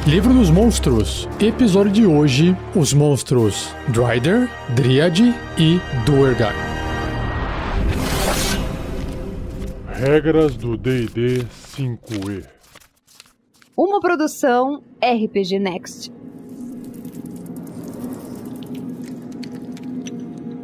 Livro dos Monstros. Episódio de hoje, os monstros Dryder, Dryad e Duergar. Regras do D&D 5e. Uma produção RPG Next.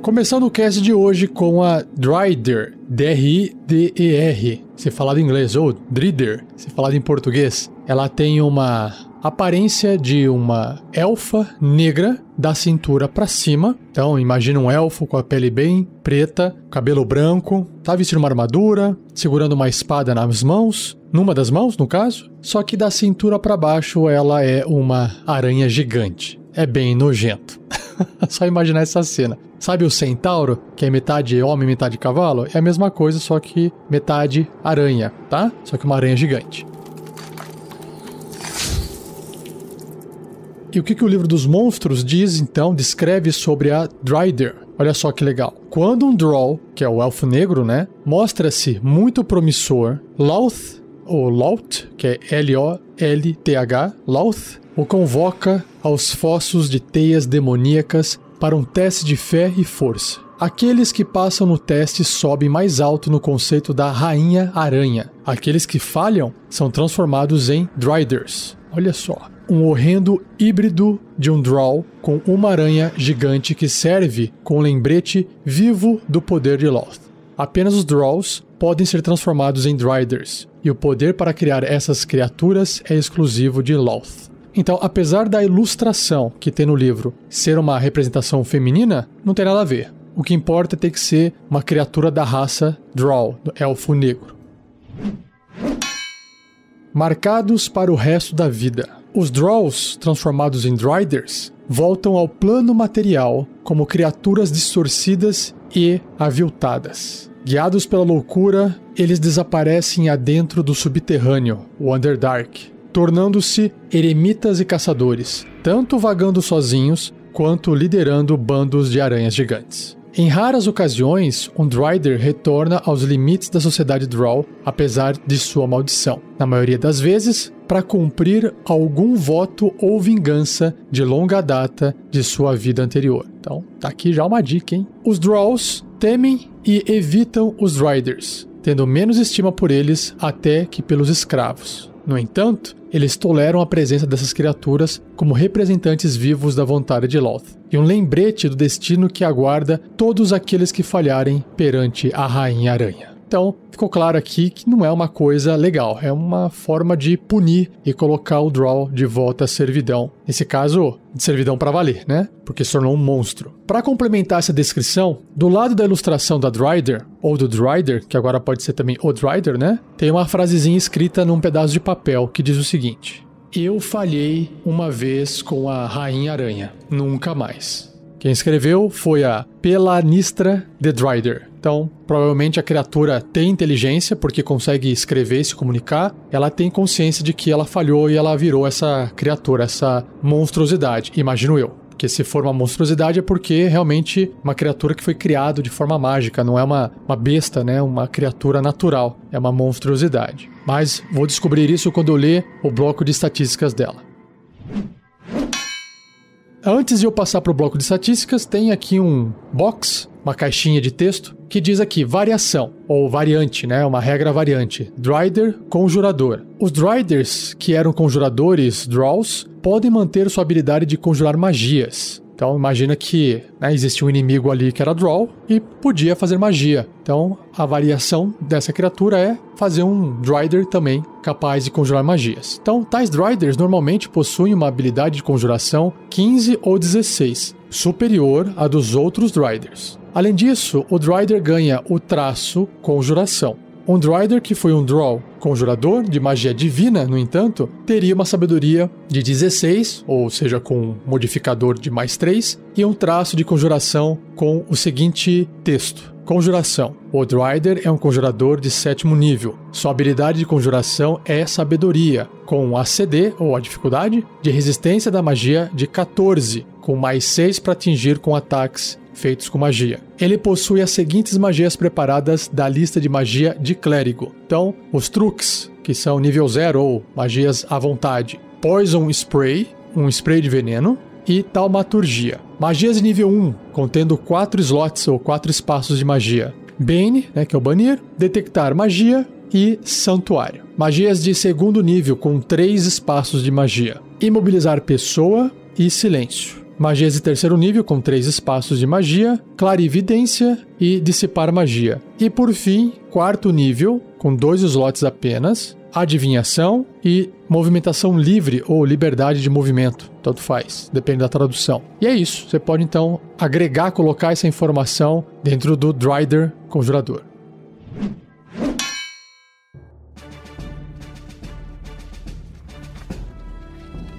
Começando o cast de hoje com a Dryder, D-R-I-D-E-R, se falado em inglês, ou Dryder, se falado em português. Ela tem uma aparência de uma elfa negra da cintura pra cima. Então, imagina um elfo com a pele bem preta, cabelo branco, tá vestindo uma armadura, segurando uma espada nas mãos, numa das mãos, no caso. Só que da cintura pra baixo ela é uma aranha gigante. É bem nojento. Só imaginar essa cena. Sabe o centauro, que é metade homem, metade cavalo? É a mesma coisa, só que metade aranha, tá? Só que uma aranha gigante. E o que o livro dos monstros diz, então, descreve sobre a Dryder? Olha só que legal. Quando um Drow, que é o elfo negro, né, mostra-se muito promissor, Lolth, ou Loth, que é L-O-L-T-H, Loth, o convoca aos fossos de teias demoníacas para um teste de fé e força. Aqueles que passam no teste sobem mais alto no conceito da Rainha Aranha. Aqueles que falham são transformados em Dryders. Olha só. Um horrendo híbrido de um Drow com uma aranha gigante que serve com um lembrete vivo do poder de Loth. Apenas os Drows podem ser transformados em Dryders, e o poder para criar essas criaturas é exclusivo de Loth. Então, apesar da ilustração que tem no livro ser uma representação feminina, não tem nada a ver. O que importa é ter que ser uma criatura da raça Drow, do elfo negro. Marcados para o resto da vida. Os Drows, transformados em Dryders, voltam ao plano material como criaturas distorcidas e aviltadas. Guiados pela loucura, eles desaparecem adentro do subterrâneo, o Underdark, tornando-se eremitas e caçadores, tanto vagando sozinhos quanto liderando bandos de aranhas gigantes. Em raras ocasiões, um Dryder retorna aos limites da sociedade Drow, apesar de sua maldição. Na maioria das vezes, para cumprir algum voto ou vingança de longa data de sua vida anterior. Então, tá aqui já uma dica, hein? Os Drows temem e evitam os Dryders, tendo menos estima por eles até que pelos escravos. No entanto, eles toleram a presença dessas criaturas como representantes vivos da vontade de Loth, e um lembrete do destino que aguarda todos aqueles que falharem perante a Rainha Aranha. Então, ficou claro aqui que não é uma coisa legal, é uma forma de punir e colocar o Drow de volta à servidão. Nesse caso, de servidão para valer, né? Porque se tornou um monstro. Para complementar essa descrição, do lado da ilustração da Dryder, ou do Dryder, que agora pode ser também o Dryder, né? Tem uma frasezinha escrita num pedaço de papel que diz o seguinte: eu falhei uma vez com a Rainha Aranha, nunca mais. Quem escreveu foi a Pelanistra the Dryder. Então, provavelmente a criatura tem inteligência, porque consegue escrever e se comunicar. Ela tem consciência de que ela falhou e ela virou essa criatura, essa monstruosidade, imagino eu. Porque se for uma monstruosidade é porque realmente uma criatura que foi criada de forma mágica, não é uma besta, né? Uma criatura natural, é uma monstruosidade. Mas vou descobrir isso quando eu ler o bloco de estatísticas dela. Antes de eu passar para o bloco de estatísticas, tem aqui um box, uma caixinha de texto, que diz aqui variação, ou variante, né? Uma regra variante. Dryder, conjurador. Os Dryders, que eram conjuradores Drows, podem manter sua habilidade de conjurar magias. Então imagina que existia um inimigo ali que era Drow e podia fazer magia. Então a variação dessa criatura é fazer um Dryder também capaz de conjurar magias. Então tais Dryders normalmente possuem uma habilidade de conjuração 15 ou 16, superior à dos outros Dryders. Além disso, o Dryder ganha o traço conjuração. Um Dryder que foi um Drow conjurador de magia divina, no entanto, teria uma sabedoria de 16, ou seja, com um modificador de mais 3, e um traço de conjuração com o seguinte texto. Conjuração. O Dryder é um conjurador de 7º nível. Sua habilidade de conjuração é sabedoria, com a CD, ou a dificuldade, de resistência da magia de 14, com mais 6 para atingir com ataques feitos com magia. Ele possui as seguintes magias preparadas da lista de magia de clérigo. Então, os truques, que são nível 0 ou magias à vontade. Poison Spray, um spray de veneno, e Taumaturgia. Magias de nível 1, contendo 4 slots ou 4 espaços de magia. Bane, né, que é o banir, Detectar Magia e Santuário. Magias de segundo nível, com 3 espaços de magia. Imobilizar Pessoa e Silêncio. Magias de terceiro nível, com 3 espaços de magia, Clarividência e Dissipar Magia. E por fim, quarto nível, com 2 slots apenas, Adivinhação e Movimentação Livre ou Liberdade de Movimento. Tanto faz, depende da tradução. E é isso, você pode então agregar, colocar essa informação dentro do Drider Conjurador.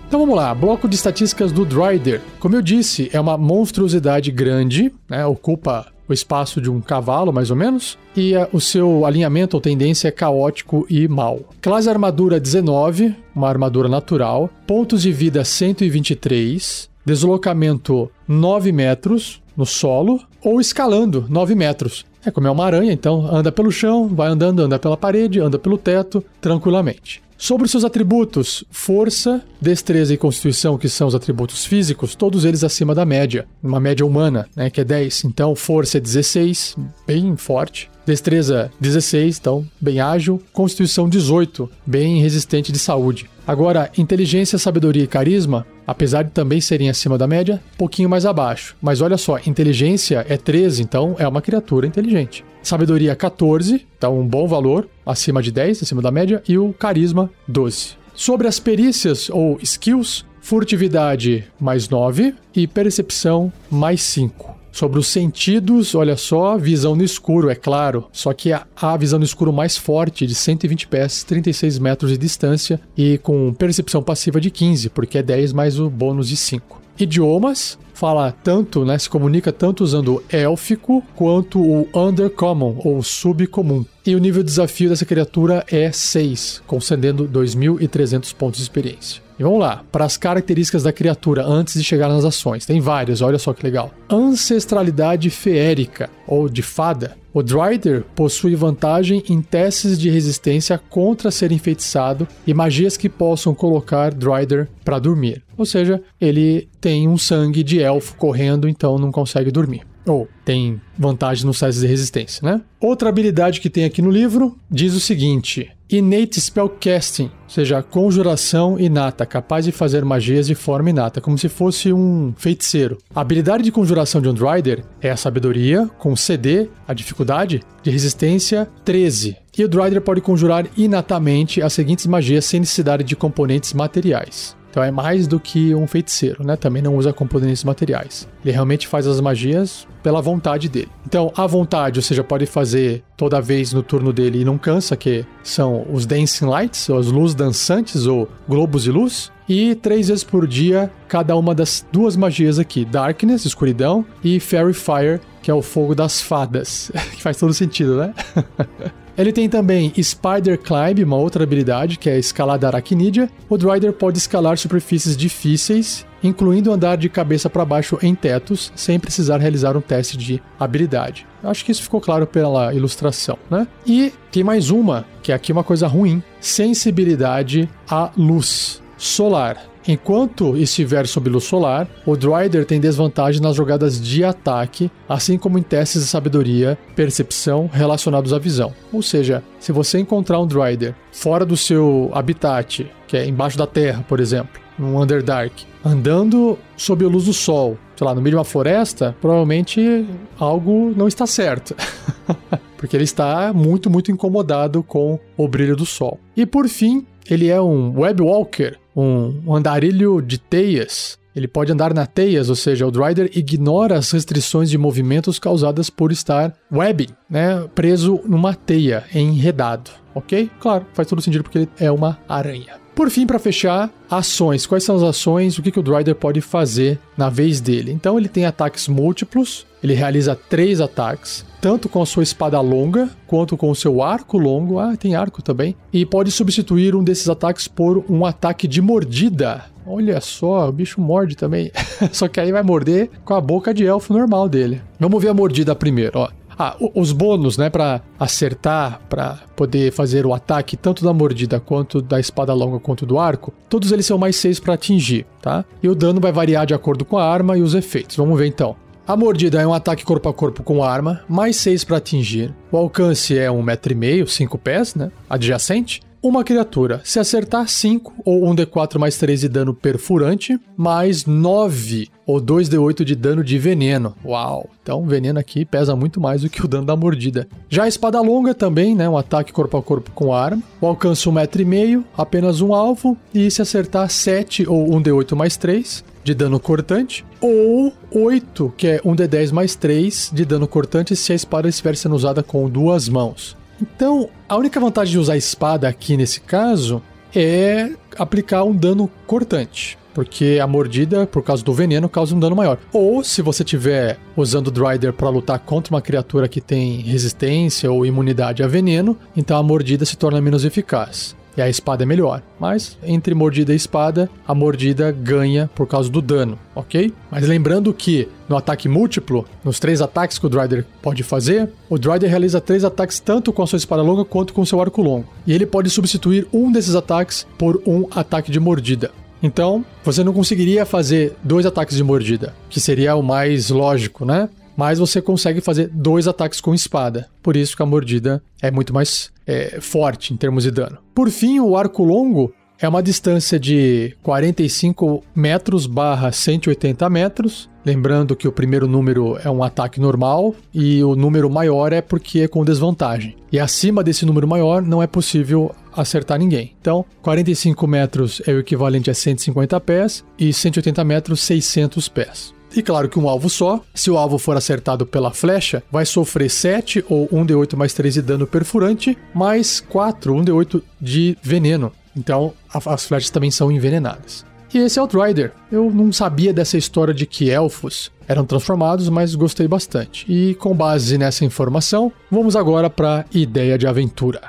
Então vamos lá, bloco de estatísticas do Drider. Como eu disse, é uma monstruosidade grande, né? Ocupa o espaço de um cavalo, mais ou menos, e o seu alinhamento ou tendência é caótico e mau. Classe armadura 19, uma armadura natural, pontos de vida 123, deslocamento 9 metros no solo, ou escalando 9 metros. É como é uma aranha, então anda pelo chão, vai andando, anda pela parede, anda pelo teto, tranquilamente. Sobre os seus atributos, força, destreza e constituição, que são os atributos físicos, todos eles acima da média, uma média humana, né, que é 10. Então, força é 16, bem forte. Destreza 16, então bem ágil. Constituição 18, bem resistente de saúde. Agora, inteligência, sabedoria e carisma, apesar de também serem acima da média, pouquinho mais abaixo. Mas olha só, inteligência é 13, então é uma criatura inteligente. Sabedoria 14, então um bom valor, acima de 10, acima da média. E o carisma 12. Sobre as perícias ou skills, furtividade mais 9 e percepção mais 5. Sobre os sentidos, olha só, visão no escuro, é claro, só que a visão no escuro mais forte, de 120 pés, 36 metros de distância e com percepção passiva de 15, porque é 10 mais o bônus de 5. Idiomas, fala tanto, né, se comunica tanto usando o élfico quanto o undercommon, ou subcomum. E o nível de desafio dessa criatura é 6, concedendo 2.300 pontos de experiência. E vamos lá, para as características da criatura antes de chegar nas ações. Tem várias, olha só que legal. Ancestralidade feérica, ou de fada. O Drider possui vantagem em testes de resistência contra ser enfeitiçado e magias que possam colocar Drider para dormir. Ou seja, ele tem um sangue de elfo correndo, então não consegue dormir. Ou tem vantagem nos testes de resistência, né? Outra habilidade que tem aqui no livro diz o seguinte: Innate Spellcasting, ou seja, conjuração inata, capaz de fazer magias de forma inata, como se fosse um feiticeiro. A habilidade de conjuração de um Drider é a sabedoria, com CD, a dificuldade, de resistência 13. E o Drider pode conjurar inatamente as seguintes magias sem necessidade de componentes materiais. Então é mais do que um feiticeiro, né? Também não usa componentes materiais. Ele realmente faz as magias pela vontade dele. Então, à vontade, ou seja, pode fazer toda vez no turno dele e não cansa, que são os Dancing Lights, ou as luzes dançantes, ou globos de luz. E 3 vezes por dia, cada uma das 2 magias aqui. Darkness, escuridão, e Fairy Fire, que é o fogo das fadas. Que faz todo sentido, né? Ele tem também Spider Climb, uma outra habilidade, que é a escalada aracnídea. O Drider pode escalar superfícies difíceis, incluindo andar de cabeça para baixo em tetos, sem precisar realizar um teste de habilidade. Acho que isso ficou claro pela ilustração, né? E tem mais uma, que é aqui uma coisa ruim. Sensibilidade à luz solar. Enquanto estiver sob luz solar, o Drider tem desvantagem nas jogadas de ataque, assim como em testes de sabedoria, percepção relacionados à visão. Ou seja, se você encontrar um Drider fora do seu habitat, que é embaixo da terra, por exemplo, num Underdark, andando sob a luz do sol, sei lá, no meio de uma floresta, provavelmente algo não está certo. Porque ele está muito, muito incomodado com o brilho do sol. E por fim, ele é um Web Walker, um andarilho de teias. Ele pode andar na teias, ou seja, o Drider ignora as restrições de movimentos causadas por estar webbing, né, preso numa teia, enredado, ok? Claro, faz todo sentido porque ele é uma aranha. Por fim, para fechar, ações. Quais são as ações? O que o Drider pode fazer na vez dele? Então, ele tem ataques múltiplos. Ele realiza 3 ataques, tanto com a sua espada longa, quanto com o seu arco longo. Ah, tem arco também. E pode substituir um desses ataques por um ataque de mordida. Olha só, o bicho morde também. Só que aí vai morder com a boca de elfo normal dele. Vamos ver a mordida primeiro, ó. Os bônus, né, pra acertar, pra poder fazer o ataque tanto da mordida quanto da espada longa quanto do arco, todos eles são mais 6 pra atingir, tá? E o dano vai variar de acordo com a arma e os efeitos. Vamos ver então. A mordida é um ataque corpo a corpo com arma, mais 6 pra atingir. O alcance é 1,5 m, 5 pés, né, adjacente. Uma criatura, se acertar 5 ou 1d4 mais 3 de dano perfurante, mais 9 ou 2d8 de dano de veneno. Uau! Então o veneno aqui pesa muito mais do que o dano da mordida. Já a espada longa também, né? Um ataque corpo a corpo com arma. O alcance 1,5 m, apenas um alvo. E se acertar 7 ou 1d8 mais 3 de dano cortante. Ou 8, que é 1d10 mais 3 de dano cortante se a espada estiver sendo usada com 2 mãos. Então, a única vantagem de usar a espada aqui nesse caso é aplicar um dano cortante, porque a mordida, por causa do veneno, causa um dano maior. Ou, se você estiver usando o Drider para lutar contra uma criatura que tem resistência ou imunidade a veneno, então a mordida se torna menos eficaz. E a espada é melhor. Mas, entre mordida e espada, a mordida ganha por causa do dano, ok? Mas lembrando que, no ataque múltiplo, nos 3 ataques que o Drider pode fazer, o Drider realiza 3 ataques tanto com a sua espada longa quanto com o seu arco longo. E ele pode substituir um desses ataques por um ataque de mordida. Então, você não conseguiria fazer 2 ataques de mordida, que seria o mais lógico, né? Mas você consegue fazer 2 ataques com espada. Por isso que a mordida é muito mais forte em termos de dano. Por fim, o arco longo é uma distância de 45 metros / 180 metros. Lembrando que o primeiro número é um ataque normal e o número maior é porque é com desvantagem. E acima desse número maior não é possível acertar ninguém. Então, 45 metros é o equivalente a 150 pés e 180 metros, 600 pés. E claro que um alvo só, se o alvo for acertado pela flecha, vai sofrer 7 ou 1d8 mais 3 de dano perfurante, mais 4, 1d8 de veneno. Então, as flechas também são envenenadas. E esse é o Drider. Eu não sabia dessa história de que elfos eram transformados, mas gostei bastante. E com base nessa informação, vamos agora para a ideia de aventura.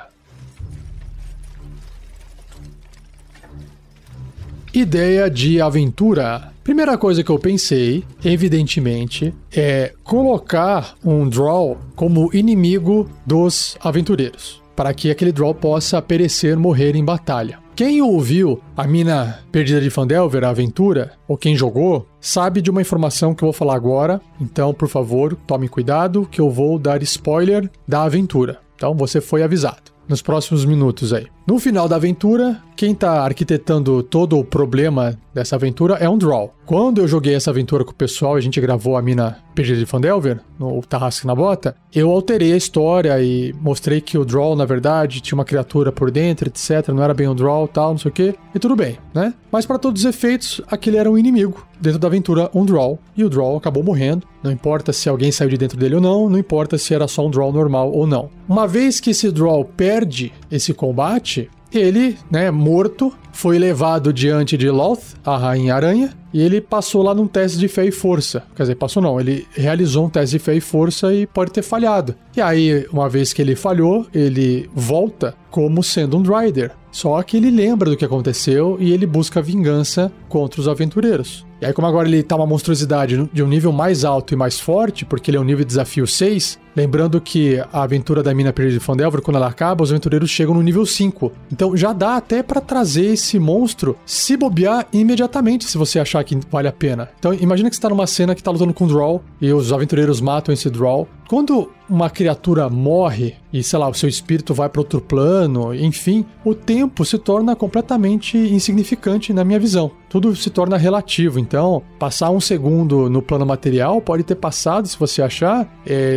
Ideia de aventura. Primeira coisa que eu pensei, evidentemente, é colocar um Drow como inimigo dos aventureiros, para que aquele Drow possa perecer, morrer em batalha. Quem ouviu a Mina Perdida de Phandelver, a aventura, ou quem jogou, sabe de uma informação que eu vou falar agora. Então, por favor, tome cuidado que eu vou dar spoiler da aventura. Então, você foi avisado. Nos próximos minutos aí. No final da aventura, quem tá arquitetando todo o problema dessa aventura é um Drow. Quando eu joguei essa aventura com o pessoal e a gente gravou a Mina Perdida de Phandelver, no Tarrasque na Bota, eu alterei a história e mostrei que o Drow, na verdade, tinha uma criatura por dentro, etc. Não era bem um Drow, tal, não sei o quê. E tudo bem, né? Mas para todos os efeitos, aquele era um inimigo. Dentro da aventura, um Drow. E o Drow acabou morrendo. Não importa se alguém saiu de dentro dele ou não, não importa se era só um Drow normal ou não. Uma vez que esse Drow perde esse combate, ele, né, morto, foi levado diante de Loth, a Rainha Aranha, e ele passou lá num teste de fé e força. Quer dizer, passou não, ele realizou um teste de fé e força e pode ter falhado. E aí, uma vez que ele falhou, ele volta como sendo um Drider. Só que ele lembra do que aconteceu e ele busca vingança contra os aventureiros. E aí, como agora ele tá uma monstruosidade de um nível mais alto e mais forte, porque ele é um nível de desafio 6, lembrando que a aventura da Mina Perdida de Phandelver, quando ela acaba, os aventureiros chegam no nível 5. Então já dá até pra trazer esse monstro, se bobear imediatamente, se você achar que vale a pena. Então imagina que você tá numa cena que tá lutando com um Drow e os aventureiros matam esse Drow. Quando uma criatura morre e, sei lá, o seu espírito vai para outro plano, enfim, o tempo se torna completamente insignificante na minha visão. Tudo se torna relativo. Então, passar um segundo no plano material pode ter passado, se você achar,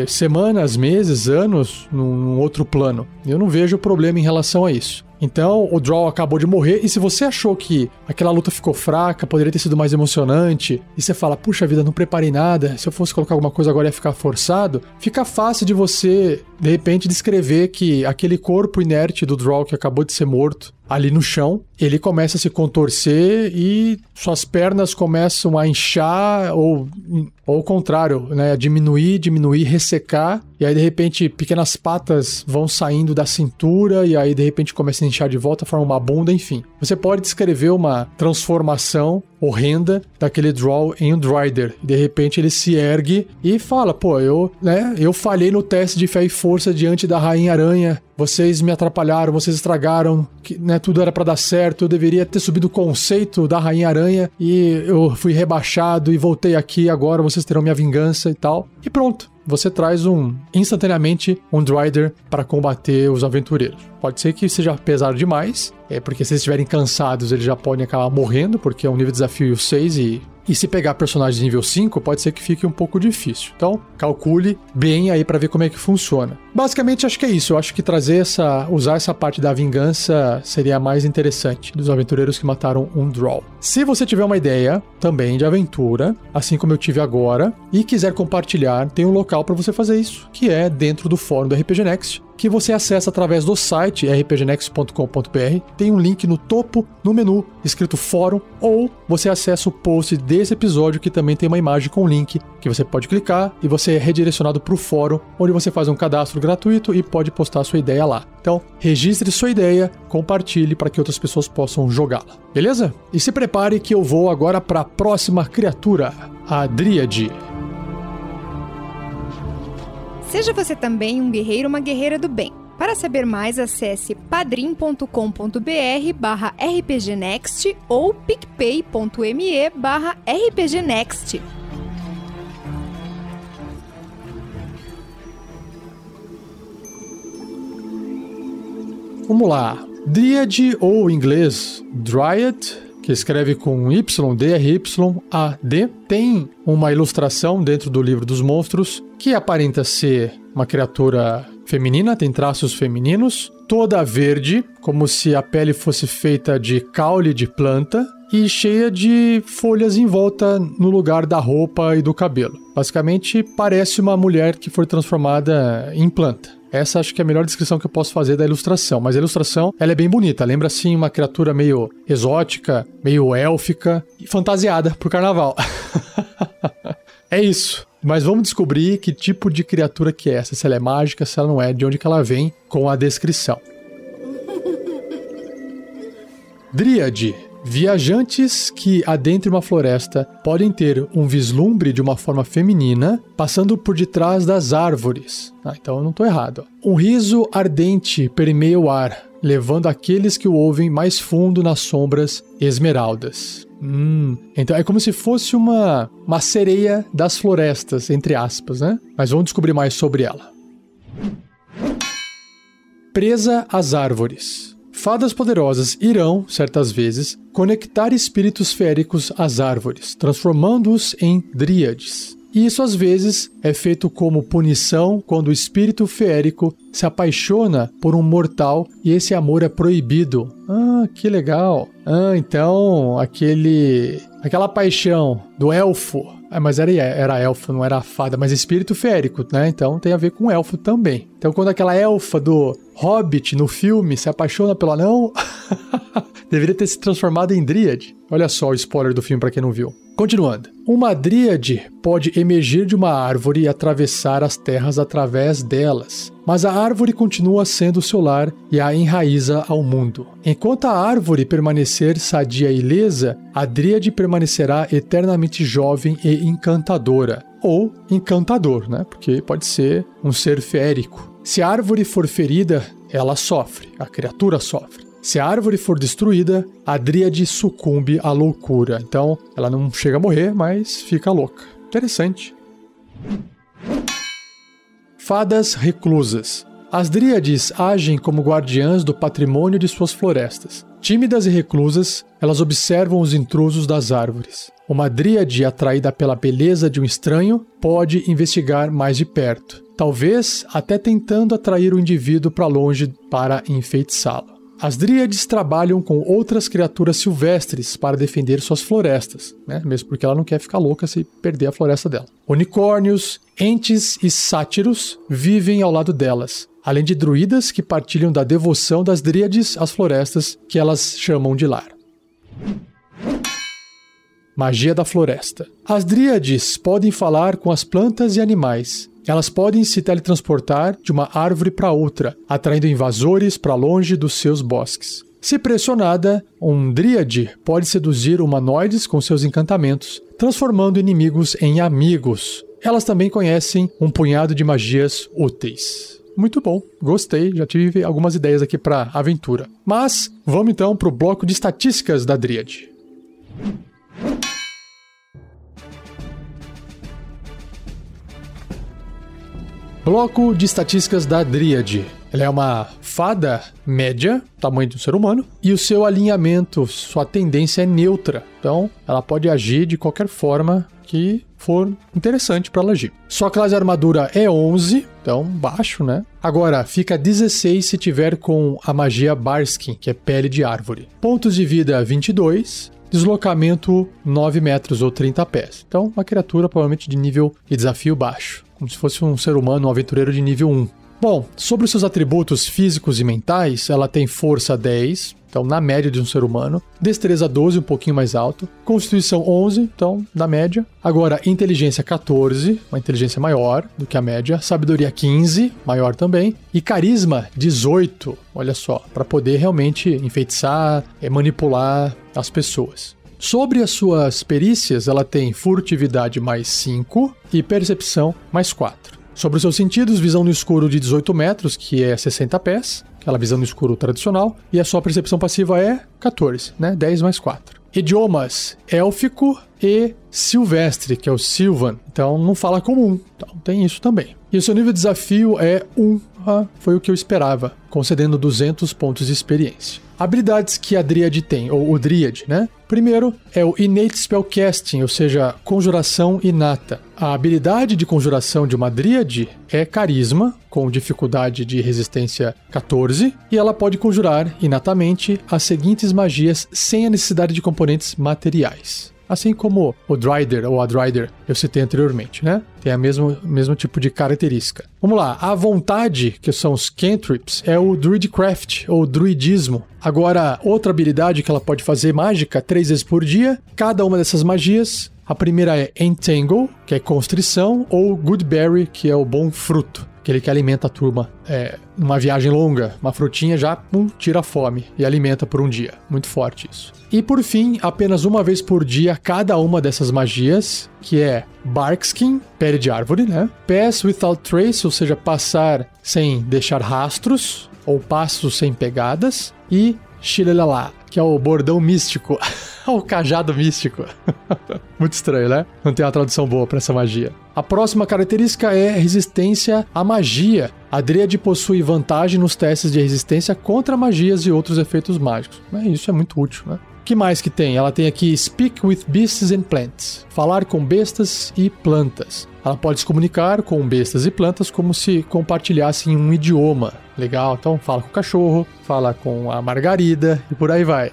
semanas, meses, anos num outro plano. Eu não vejo problema em relação a isso. Então, o Drow acabou de morrer, e se você achou que aquela luta ficou fraca, poderia ter sido mais emocionante, e você fala, puxa vida, não preparei nada, se eu fosse colocar alguma coisa agora ia ficar forçado, fica fácil de você, de repente, descrever que aquele corpo inerte do Drow que acabou de ser morto, ali no chão, ele começa a se contorcer e suas pernas começam a inchar, ou ao contrário, né, diminuir, ressecar, e aí de repente pequenas patas vão saindo da cintura, e aí de repente começa a inchar de volta, forma uma bunda, enfim. Você pode descrever uma transformação horrenda daquele Drow em um Drider. De repente ele se ergue e fala, pô, eu falhei no teste de fé e força diante da Rainha Aranha, vocês me atrapalharam, vocês estragaram, tudo era pra dar certo, eu deveria ter subido o conceito da Rainha Aranha e eu fui rebaixado e voltei aqui, agora vocês terão minha vingança e tal. E pronto, você traz instantaneamente um Drider para combater os aventureiros. Pode ser que seja pesado demais, porque se eles estiverem cansados, eles já podem acabar morrendo, porque é um nível de desafio 6 e se pegar personagens de nível 5, pode ser que fique um pouco difícil. Então, calcule bem aí para ver como é que funciona. Basicamente, acho que é isso. Eu acho que usar essa parte da vingança seria mais interessante dos aventureiros que mataram um Drow. Se você tiver uma ideia também de aventura, assim como eu tive agora, e quiser compartilhar, tem um local para você fazer isso, que é dentro do fórum do RPG Next, que você acessa através do site rpgnext.com.br. Tem um link no topo, no menu, escrito fórum, ou você acessa o post desse episódio, que também tem uma imagem com link, que você pode clicar e você é redirecionado para o fórum, onde você faz um cadastro gratuito e pode postar sua ideia lá. Então, registre sua ideia, compartilhe para que outras pessoas possam jogá-la. Beleza? E se prepare que eu vou agora para a próxima criatura, a Dríade. Seja você também um guerreiro ou uma guerreira do bem. Para saber mais, acesse padrim.com.br/rpgnext ou picpay.me/rpgnext. Vamos lá. Dríade, ou em inglês Dryad, que escreve com Y, D-R-Y-A-D, tem uma ilustração dentro do livro dos monstros que aparenta ser uma criatura feminina, tem traços femininos, toda verde, como se a pele fosse feita de caule de planta e cheia de folhas em volta no lugar da roupa e do cabelo. Basicamente, parece uma mulher que foi transformada em planta. Essa acho que é a melhor descrição que eu posso fazer da ilustração, mas a ilustração ela é bem bonita, lembra assim uma criatura meio exótica, meio élfica e fantasiada pro carnaval. É isso, mas vamos descobrir que tipo de criatura que é essa, se ela é mágica, se ela não é, de onde que ela vem com a descrição. Dríade. Viajantes que adentrem uma floresta podem ter um vislumbre de uma forma feminina passando por detrás das árvores. Então eu não estou errado. Um riso ardente permeia o ar, levando aqueles que o ouvem mais fundo nas sombras esmeraldas. Então é como se fosse uma sereia das florestas, entre aspas, né? Mas vamos descobrir mais sobre ela. Presa às árvores. Fadas poderosas irão, certas vezes, conectar espíritos féricos às árvores, transformando-os em dríades. E isso, às vezes, é feito como punição quando o espírito férico se apaixona por um mortal e esse amor é proibido. Que legal! Então, aquela paixão do elfo... mas era elfo, não era fada, mas espírito férico, né? Então tem a ver com elfo também. Então quando aquela elfa do Hobbit no filme se apaixona pelo anão, deveria ter se transformado em dríade. Olha só o spoiler do filme para quem não viu. Continuando. Uma dríade pode emergir de uma árvore e atravessar as terras através delas, mas a árvore continua sendo seu lar e a enraiza ao mundo. Enquanto a árvore permanecer sadia e ilesa, a dríade permanecerá eternamente jovem e encantadora. Ou encantador, né? Porque pode ser um ser férico. Se a árvore for ferida, ela sofre, a criatura sofre. Se a árvore for destruída, a dríade sucumbe à loucura. Então, ela não chega a morrer, mas fica louca. Interessante. Fadas reclusas. As dríades agem como guardiãs do patrimônio de suas florestas. Tímidas e reclusas, elas observam os intrusos das árvores. Uma dríade atraída pela beleza de um estranho pode investigar mais de perto, talvez até tentando atrair o indivíduo para longe para enfeitiçá-lo. As dríades trabalham com outras criaturas silvestres para defender suas florestas, né? Mesmo porque ela não quer ficar louca se perder a floresta dela. Unicórnios, entes e sátiros vivem ao lado delas, além de druidas que partilham da devoção das dríades às florestas que elas chamam de lar. Magia da floresta. As dríades podem falar com as plantas e animais. Elas podem se teletransportar de uma árvore para outra, atraindo invasores para longe dos seus bosques. Se pressionada, um Dríade pode seduzir humanoides com seus encantamentos, transformando inimigos em amigos. Elas também conhecem um punhado de magias úteis. Muito bom, gostei, já tive algumas ideias aqui para aventura. Mas vamos então para o bloco de estatísticas da Dríade. Bloco de estatísticas da Dríade. Ela é uma fada média, tamanho de um ser humano, e o seu alinhamento, sua tendência é neutra. Então, ela pode agir de qualquer forma que for interessante para ela agir. Sua classe de armadura é 11, então baixo, né? Agora, fica 16 se tiver com a magia Barskin, que é pele de árvore. Pontos de vida 22, deslocamento 9 metros ou 30 pés. Então, uma criatura provavelmente de nível de desafio baixo, como se fosse um ser humano, um aventureiro de nível 1. Bom, sobre os seus atributos físicos e mentais, ela tem força 10, então na média de um ser humano, destreza 12, um pouquinho mais alto, constituição 11, então na média. Agora, inteligência 14, uma inteligência maior do que a média, sabedoria 15, maior também, e carisma 18, olha só, para poder realmente enfeitiçar, manipular as pessoas. Sobre as suas perícias, ela tem furtividade mais 5 e percepção mais 4. Sobre os seus sentidos, visão no escuro de 18 metros, que é 60 pés, aquela visão no escuro tradicional, e a sua percepção passiva é 14, né? 10 mais 4. Idiomas, élfico e silvestre, que é o Sylvan, então não fala comum, então tem isso também. E o seu nível de desafio é 1, foi o que eu esperava, concedendo 200 pontos de experiência. Habilidades que a Dríade tem, ou o Dríade, né? Primeiro é o Innate Spellcasting, ou seja, conjuração inata. A habilidade de conjuração de uma Dríade é carisma, com dificuldade de resistência 14, e ela pode conjurar inatamente as seguintes magias sem a necessidade de componentes materiais. Assim como o Drider ou a Drider eu citei anteriormente, né? Tem a mesmo tipo de característica. Vamos lá, a vontade, que são os cantrips, é o Druidcraft ou druidismo. Agora, outra habilidade que ela pode fazer mágica 3 vezes por dia, cada uma dessas magias. A primeira é Entangle, que é constrição, ou Goodberry, que é o bom fruto. Aquele que alimenta a turma. Numa viagem longa, uma frutinha já tira a fome e alimenta por um dia. Muito forte isso. E por fim, apenas uma vez por dia cada uma dessas magias, que é Barkskin, pele de árvore, né? Pass Without Trace, ou seja, passar sem deixar rastros, ou passos sem pegadas. E Shilalala, que é o bordão místico, o cajado místico. Muito estranho, né? Não tem uma tradução boa para essa magia. A próxima característica é resistência à magia. A Dríade possui vantagem nos testes de resistência contra magias e outros efeitos mágicos. Isso é muito útil, né? O que mais que tem? Ela tem aqui Speak with Beasts and Plants. Falar com bestas e plantas. Ela pode se comunicar com bestas e plantas como se compartilhassem um idioma. Legal, então fala com o cachorro, fala com a margarida e por aí vai.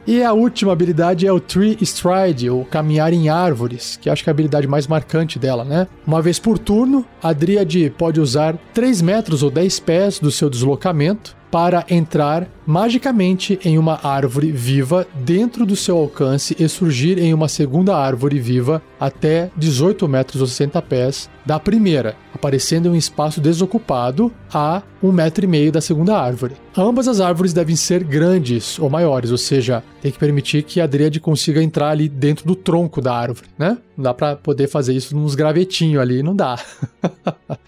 E a última habilidade é o Tree Stride, ou caminhar em árvores, que acho que é a habilidade mais marcante dela, né? Uma vez por turno, a Dríade pode usar 3 metros ou 10 pés do seu deslocamento para entrar magicamente em uma árvore viva dentro do seu alcance e surgir em uma segunda árvore viva até 18 metros ou 60 pés da primeira, aparecendo em um espaço desocupado a 1,5 metro da segunda árvore. Ambas as árvores devem ser grandes ou maiores, ou seja, tem que permitir que a Dríade consiga entrar ali dentro do tronco da árvore, né? Não dá para poder fazer isso nos gravetinhos ali, não dá.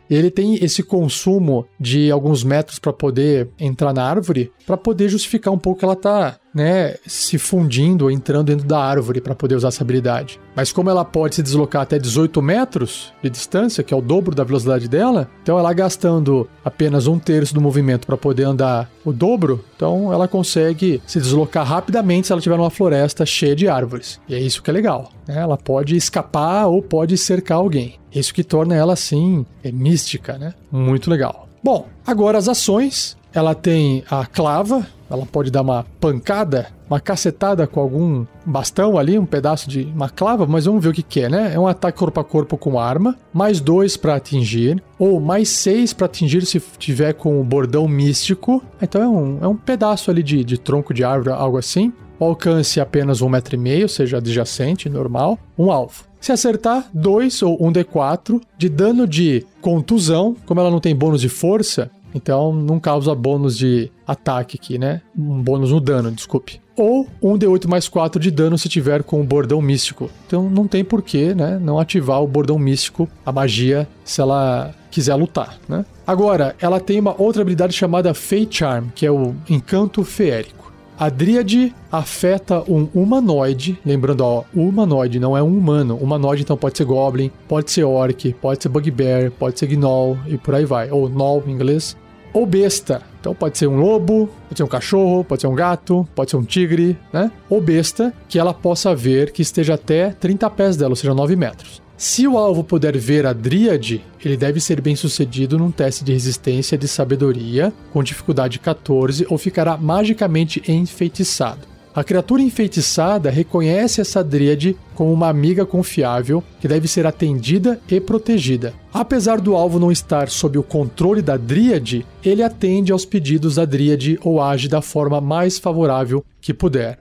Ele tem esse consumo de alguns metros para poder entrar na árvore, para poder justificar um pouco que ela tá, né, se fundindo ou entrando dentro da árvore para poder usar essa habilidade. Mas como ela pode se deslocar até 18 metros de distância, que é o dobro da velocidade dela, então ela gastando apenas 1/3 do movimento para poder andar o dobro, então ela consegue se deslocar rapidamente se ela estiver numa floresta cheia de árvores. E é isso que é legal, né? Ela pode escapar ou pode cercar alguém. Isso que torna ela, assim, mística, né? Muito legal. Bom, agora as ações. Ela tem a clava, ela pode dar uma pancada, uma cacetada com algum bastão ali, um pedaço de uma clava, mas vamos ver o que é, né? É um ataque corpo a corpo com arma, mais 2 para atingir, ou mais 6 para atingir se tiver com o bordão místico. Então é um pedaço ali de tronco de árvore, algo assim. O alcance é apenas 1,5 metro, ou seja, adjacente, normal, um alvo. Se acertar, 2 ou 1d4 de dano de contusão, como ela não tem bônus de força, Então não causa bônus de ataque aqui, né? Um bônus no dano, desculpe. Ou 1d8 mais 4 de dano se tiver com o bordão místico. Então não tem porquê, né? Não ativar o bordão místico, a magia, se ela quiser lutar, né? Agora, ela tem uma outra habilidade chamada Fey Charm, que é o encanto feérico. A Dríade afeta um humanoide, lembrando, ó, humanoide não é um humano. Humanoide, então, pode ser Goblin, pode ser Orc, pode ser Bugbear, pode ser Gnoll e por aí vai. Ou Gnoll em inglês. Ou besta. Então pode ser um lobo, pode ser um cachorro, pode ser um gato, pode ser um tigre, né? Ou besta, que ela possa ver que esteja até 30 pés dela, ou seja, 9 metros. Se o alvo puder ver a Dríade, ele deve ser bem sucedido num teste de resistência de sabedoria com dificuldade 14 ou ficará magicamente enfeitiçado. A criatura enfeitiçada reconhece essa Dríade como uma amiga confiável que deve ser atendida e protegida. Apesar do alvo não estar sob o controle da Dríade, ele atende aos pedidos da Dríade ou age da forma mais favorável que puder.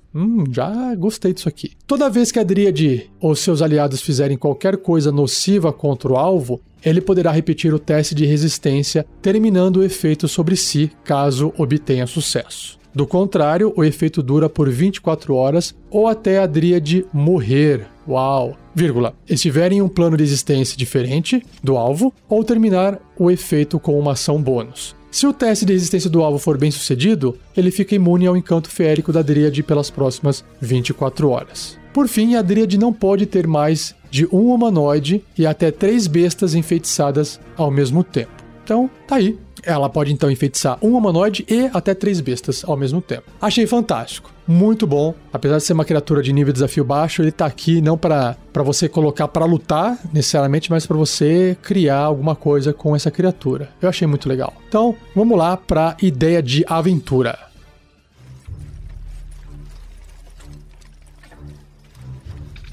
Já gostei disso aqui. Toda vez que a Dríade ou seus aliados fizerem qualquer coisa nociva contra o alvo, ele poderá repetir o teste de resistência, terminando o efeito sobre si, caso obtenha sucesso. Do contrário, o efeito dura por 24 horas ou até a Dríade morrer. Uau! Vírgula. Estiver em um plano de existência diferente do alvo ou terminar o efeito com uma ação bônus. Se o teste de resistência do alvo for bem sucedido, ele fica imune ao encanto feérico da Dríade pelas próximas 24 horas. Por fim, a Dríade não pode ter mais de um humanoide e até 3 bestas enfeitiçadas ao mesmo tempo. Então, tá aí. Ela pode então enfeitiçar um humanoide e até 3 bestas ao mesmo tempo. Achei fantástico. Muito bom. Apesar de ser uma criatura de nível de desafio baixo, ele tá aqui não para você colocar para lutar necessariamente, mas para você criar alguma coisa com essa criatura. Eu achei muito legal. Então, vamos lá para ideia de aventura.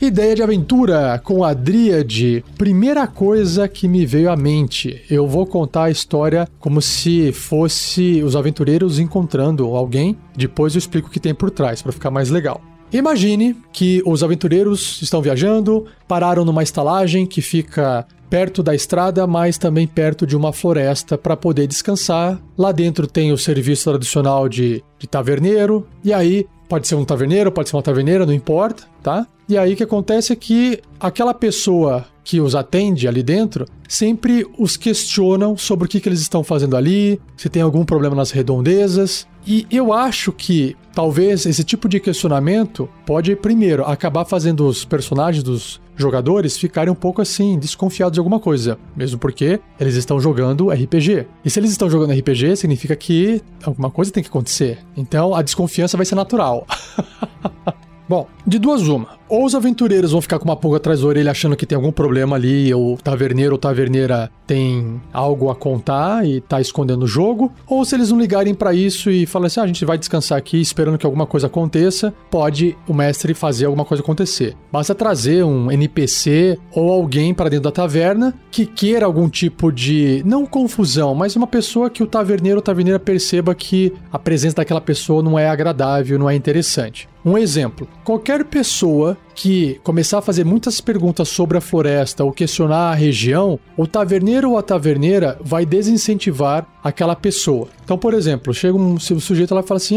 Ideia de aventura com a Dríade. Primeira coisa que me veio à mente. Eu vou contar a história como se fosse os aventureiros encontrando alguém. Depois eu explico o que tem por trás, para ficar mais legal. Imagine que os aventureiros estão viajando, pararam numa estalagem que fica perto da estrada, mas também perto de uma floresta para poder descansar. Lá dentro tem o serviço tradicional de taverneiro, e aí pode ser um taverneiro, pode ser uma taverneira, não importa, tá? E aí o que acontece é que aquela pessoa que os atende ali dentro sempre os questionam sobre o que eles estão fazendo ali, se tem algum problema nas redondezas. E eu acho que talvez esse tipo de questionamento pode, primeiro, acabar fazendo os personagens dos jogadores ficarem um pouco assim, desconfiados de alguma coisa, mesmo porque eles estão jogando RPG. E se eles estão jogando RPG, significa que alguma coisa tem que acontecer. Então a desconfiança vai ser natural. Bom, de duas uma. Ou os aventureiros vão ficar com uma pulga atrás da orelha achando que tem algum problema ali, ou o taverneiro ou taverneira tem algo a contar e tá escondendo o jogo, ou se eles não ligarem pra isso e falarem assim, a gente vai descansar aqui esperando que alguma coisa aconteça, pode o mestre fazer alguma coisa acontecer. Basta trazer um NPC ou alguém pra dentro da taverna que queira algum tipo de, não confusão, mas uma pessoa que o taverneiro ou taverneira perceba que a presença daquela pessoa não é agradável, não é interessante. Um exemplo, qualquer pessoa que começar a fazer muitas perguntas sobre a floresta ou questionar a região, o taverneiro ou a taverneira vai desincentivar aquela pessoa. Então, por exemplo, chega um sujeito lá e fala assim,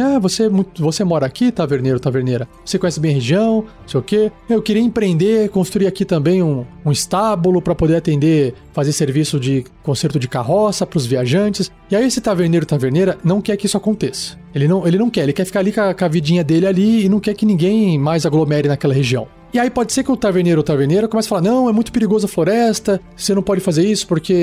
você mora aqui, taverneiro ou taverneira? Você conhece bem a região, não sei o quê? Eu queria empreender, construir aqui também um estábulo para poder atender, fazer serviço de conserto de carroça para os viajantes. E aí esse taverneiro ou taverneira não quer que isso aconteça. Ele não quer, ele quer ficar ali com a vidinha dele ali e não quer que ninguém mais aglomere naquela região. E aí pode ser que o taverneiro ou taverneira comece a falar, não, é muito perigoso a floresta, você não pode fazer isso porque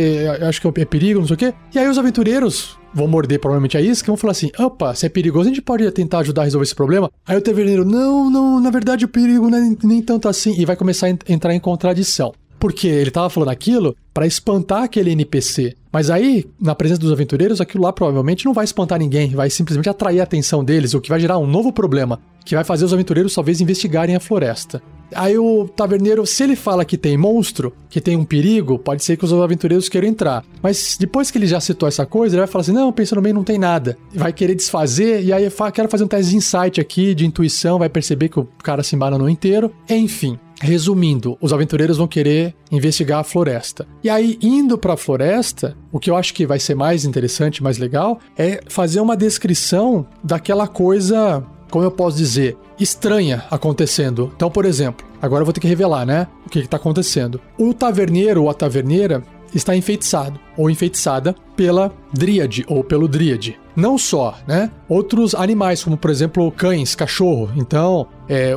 eu acho que é perigo, não sei o quê. E aí os aventureiros vão morder provavelmente a isca e vão falar assim, opa, se é perigoso, a gente pode tentar ajudar a resolver esse problema. Aí o taverneiro, não, na verdade o perigo não é nem tanto assim. E vai começar a entrar em contradição. Porque ele tava falando aquilo para espantar aquele NPC. Mas aí, na presença dos aventureiros, aquilo lá provavelmente não vai espantar ninguém, vai simplesmente atrair a atenção deles, o que vai gerar um novo problema, que vai fazer os aventureiros talvez investigarem a floresta. Aí o taverneiro, se ele fala que tem monstro, que tem um perigo, pode ser que os aventureiros queiram entrar. Mas depois que ele já citou essa coisa, ele vai falar assim, não, pensando bem, não tem nada. Vai querer desfazer, e aí quero fazer um teste de insight aqui, de intuição, vai perceber que o cara se embananou inteiro. Enfim, resumindo, os aventureiros vão querer investigar a floresta. E aí, indo pra floresta, o que eu acho que vai ser mais interessante, mais legal, é fazer uma descrição daquela coisa, como eu posso dizer, estranha acontecendo. Então, por exemplo, agora eu vou ter que revelar, né, o que tá acontecendo. O taverneiro ou a taverneira está enfeitiçado ou enfeitiçada pela dríade ou pelo dríade. Não só, né? Outros animais, como por exemplo cães, cachorro. Então,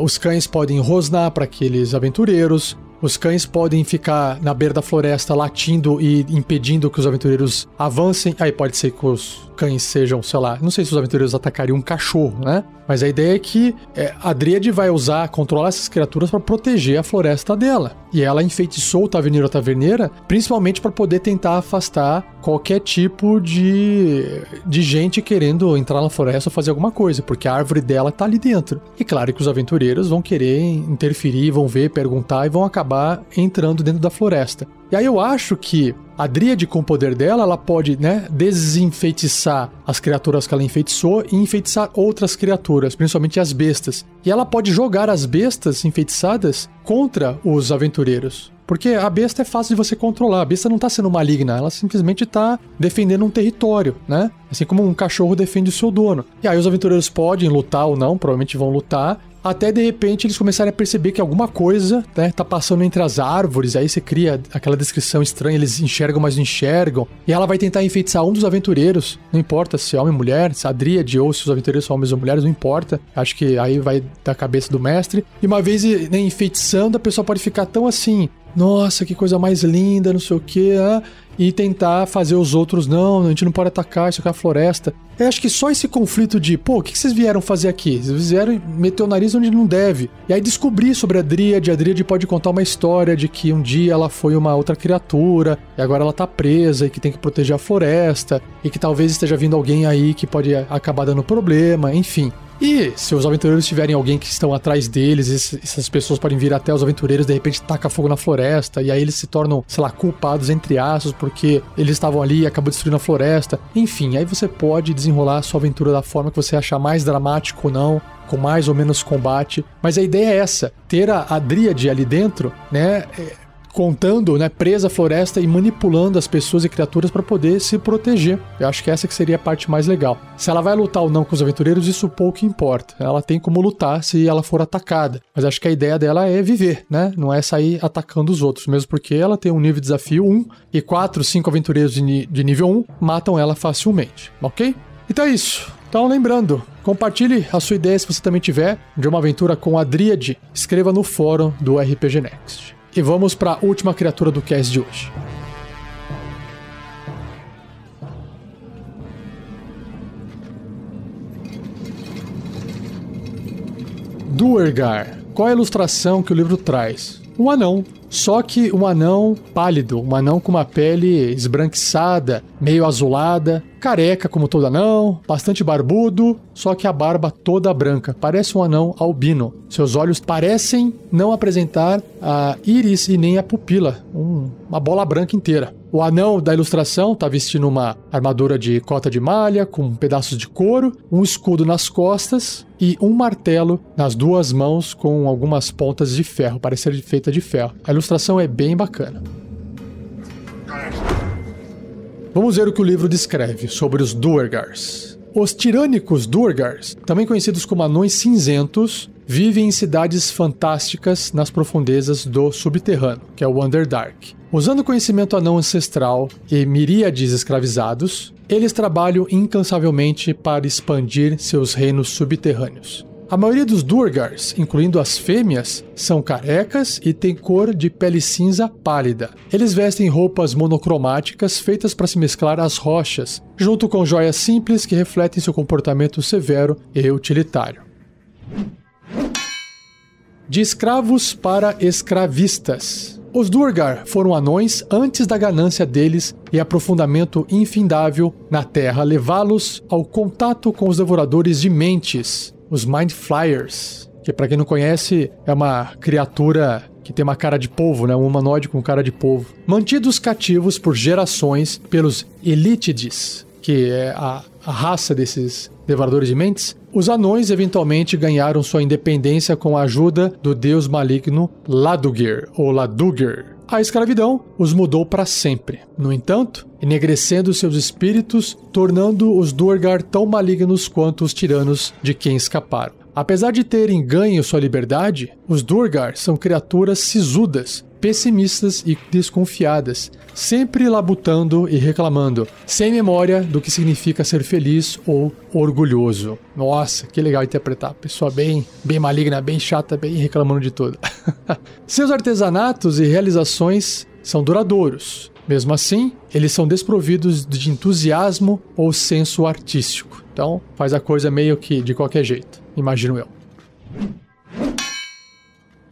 os cães podem rosnar para aqueles aventureiros. Os cães podem ficar na beira da floresta latindo e impedindo que os aventureiros avancem. Aí pode ser que os cães sejam, sei lá, não sei se os aventureiros atacariam um cachorro, né? Mas a ideia é que a Dríade vai controlar essas criaturas para proteger a floresta dela. E ela enfeitiçou o taverneiro ou a taverneira, principalmente para poder tentar afastar qualquer tipo de gente querendo entrar na floresta ou fazer alguma coisa, porque a árvore dela tá ali dentro. E claro que os aventureiros vão querer interferir, vão ver, perguntar e vão acabar entrando dentro da floresta. E aí eu acho que a Dríade, com o poder dela, ela pode, né, desenfeitiçar as criaturas que ela enfeitiçou e enfeitiçar outras criaturas, principalmente as bestas. E ela pode jogar as bestas enfeitiçadas contra os aventureiros. Porque a besta é fácil de você controlar. A besta não tá sendo maligna, ela simplesmente tá defendendo um território, né? Assim como um cachorro defende o seu dono. E aí os aventureiros podem lutar ou não, provavelmente vão lutar, até de repente eles começarem a perceber que alguma coisa, né, tá passando entre as árvores, aí você cria aquela descrição estranha, eles enxergam, mas não enxergam, e ela vai tentar enfeitiçar um dos aventureiros, não importa se é homem ou mulher, se é a Dríade ou se os aventureiros são homens ou mulheres, não importa, acho que aí vai da cabeça do mestre, e uma vez, né, enfeitiçando, a pessoa pode ficar tão assim, nossa, que coisa mais linda, não sei o que, e tentar fazer os outros, não, a gente não pode atacar, isso aqui é a floresta. Eu acho que só esse conflito de, pô, o que vocês vieram fazer aqui? Vocês vieram meter o nariz onde não deve. E aí descobrir sobre a Dríade pode contar uma história de que um dia ela foi uma outra criatura, e agora ela tá presa, e que tem que proteger a floresta, e que talvez esteja vindo alguém aí que pode acabar dando problema, enfim. E se os aventureiros tiverem alguém que estão atrás deles, essas pessoas podem vir até os aventureiros, de repente taca fogo na floresta, e aí eles se tornam, sei lá, culpados entre aspas, porque eles estavam ali e acabou destruindo a floresta. Enfim, aí você pode desenrolar a sua aventura da forma que você achar mais dramático ou não, com mais ou menos combate. Mas a ideia é essa, ter a Dríade ali dentro, né, contando, né, presa à floresta e manipulando as pessoas e criaturas para poder se proteger. Eu acho que essa que seria a parte mais legal. Se ela vai lutar ou não com os aventureiros, isso pouco importa. Ela tem como lutar se ela for atacada. Mas acho que a ideia dela é viver, né? Não é sair atacando os outros, mesmo porque ela tem um nível de desafio 1 e 4, 5 aventureiros de nível 1 matam ela facilmente, ok? Então é isso. Então lembrando, compartilhe a sua ideia se você também tiver de uma aventura com a Dríade. Escreva no fórum do RPG Next. E vamos para a última criatura do cast de hoje. Duergar. Qual é a ilustração que o livro traz? Um anão. Só que um anão pálido, um anão com uma pele esbranquiçada, meio azulada, careca como todo anão, bastante barbudo, só que a barba toda branca, parece um anão albino. Seus olhos parecem não apresentar a íris e nem a pupila, uma bola branca inteira. O anão da ilustração está vestindo uma armadura de cota de malha com pedaços de couro, um escudo nas costas e um martelo nas duas mãos com algumas pontas de ferro, parece ser feita de ferro. A ilustração é bem bacana. Vamos ver o que o livro descreve sobre os Duergars. Os tirânicos Duergars, também conhecidos como anões cinzentos, vivem em cidades fantásticas nas profundezas do subterrâneo, que é o Underdark. Usando conhecimento anão ancestral e miríades escravizados, eles trabalham incansavelmente para expandir seus reinos subterrâneos. A maioria dos Duergars, incluindo as fêmeas, são carecas e têm cor de pele cinza pálida. Eles vestem roupas monocromáticas feitas para se mesclar às rochas, junto com joias simples que refletem seu comportamento severo e utilitário. De escravos para escravistas. Os Duergar foram anões antes da ganância deles e aprofundamento infindável na Terra levá-los ao contato com os devoradores de mentes, os Mind Flayers, que para quem não conhece é uma criatura que tem uma cara de polvo, né? Um humanoide com cara de polvo. Mantidos cativos por gerações pelos Elítides, que é a raça desses devoradores de mentes, os anões eventualmente ganharam sua independência com a ajuda do deus maligno Ladugir, ou Ladugir. A escravidão os mudou para sempre. No entanto, enegrecendo seus espíritos, tornando os Duergar tão malignos quanto os tiranos de quem escaparam. Apesar de terem ganho sua liberdade, os Duergar são criaturas sisudas, pessimistas e desconfiadas, sempre labutando e reclamando, sem memória do que significa ser feliz ou orgulhoso. Nossa, que legal interpretar. Pessoa bem maligna, bem chata, bem reclamando de tudo. Seus artesanatos e realizações são duradouros. Mesmo assim, eles são desprovidos de entusiasmo ou senso artístico. Então, faz a coisa meio que de qualquer jeito, imagino eu.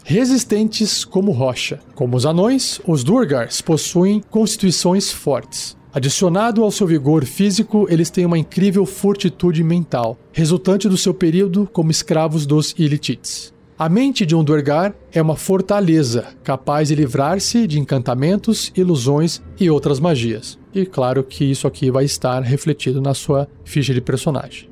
Resistentes como rocha. Como os anões, os Duergars possuem constituições fortes. Adicionado ao seu vigor físico, eles têm uma incrível fortitude mental, resultante do seu período como escravos dos Illitids. A mente de um Duergar é uma fortaleza, capaz de livrar-se de encantamentos, ilusões e outras magias. E claro que isso aqui vai estar refletido na sua ficha de personagem.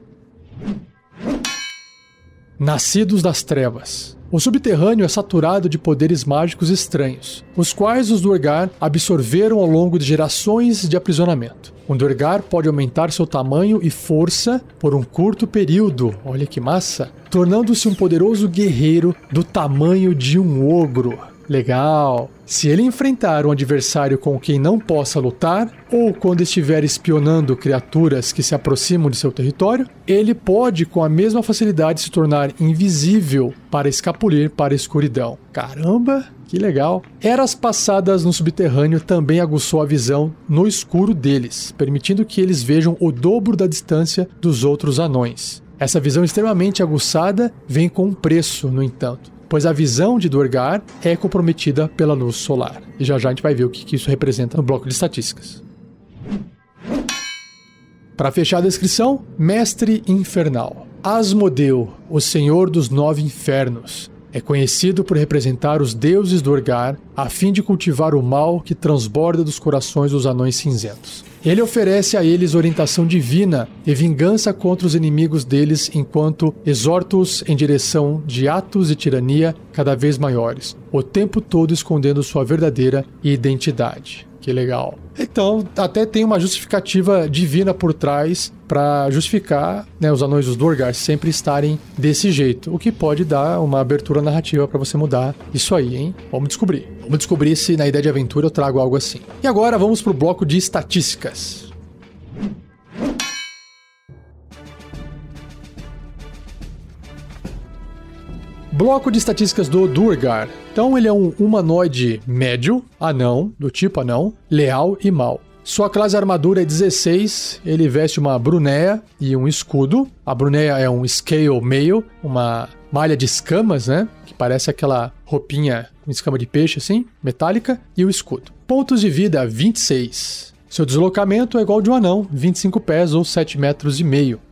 Nascidos das Trevas. O subterrâneo é saturado de poderes mágicos estranhos, os quais os Duergar absorveram ao longo de gerações de aprisionamento. Um Duergar pode aumentar seu tamanho e força por um curto período, olha que massa, tornando-se um poderoso guerreiro do tamanho de um ogro. Legal! Se ele enfrentar um adversário com quem não possa lutar, ou quando estiver espionando criaturas que se aproximam de seu território, ele pode com a mesma facilidade se tornar invisível para escapulir para a escuridão. Caramba! Que legal! Eras passadas no subterrâneo também aguçou a visão no escuro deles, permitindo que eles vejam o dobro da distância dos outros anões. Essa visão extremamente aguçada vem com um preço, no entanto, pois a visão de Duergar é comprometida pela luz solar. E já já a gente vai ver o que isso representa no bloco de estatísticas. Para fechar a descrição, Mestre Infernal. Asmodeu, o Senhor dos 9 Infernos, é conhecido por representar os deuses Duergar a fim de cultivar o mal que transborda dos corações dos anões cinzentos. Ele oferece a eles orientação divina e vingança contra os inimigos deles enquanto exorta-os em direção de atos de tirania cada vez maiores, o tempo todo escondendo sua verdadeira identidade. Que legal. Então, até tem uma justificativa divina por trás para justificar, né, os anões dos Duergar sempre estarem desse jeito, o que pode dar uma abertura narrativa para você mudar isso aí, hein? Vamos descobrir. Vamos descobrir se na ideia de aventura eu trago algo assim. E agora vamos pro bloco de estatísticas. Bloco de estatísticas do Duergar. Então ele é um humanoide médio, anão, do tipo anão, leal e mau. Sua classe de armadura é 16, ele veste uma brunéia e um escudo. A brunéia é um scale mail, uma malha de escamas, né? Que parece aquela roupinha com escama de peixe assim, metálica, e o escudo. Pontos de vida, 26. Seu deslocamento é igual de um anão, 25 pés ou 7,5 metros.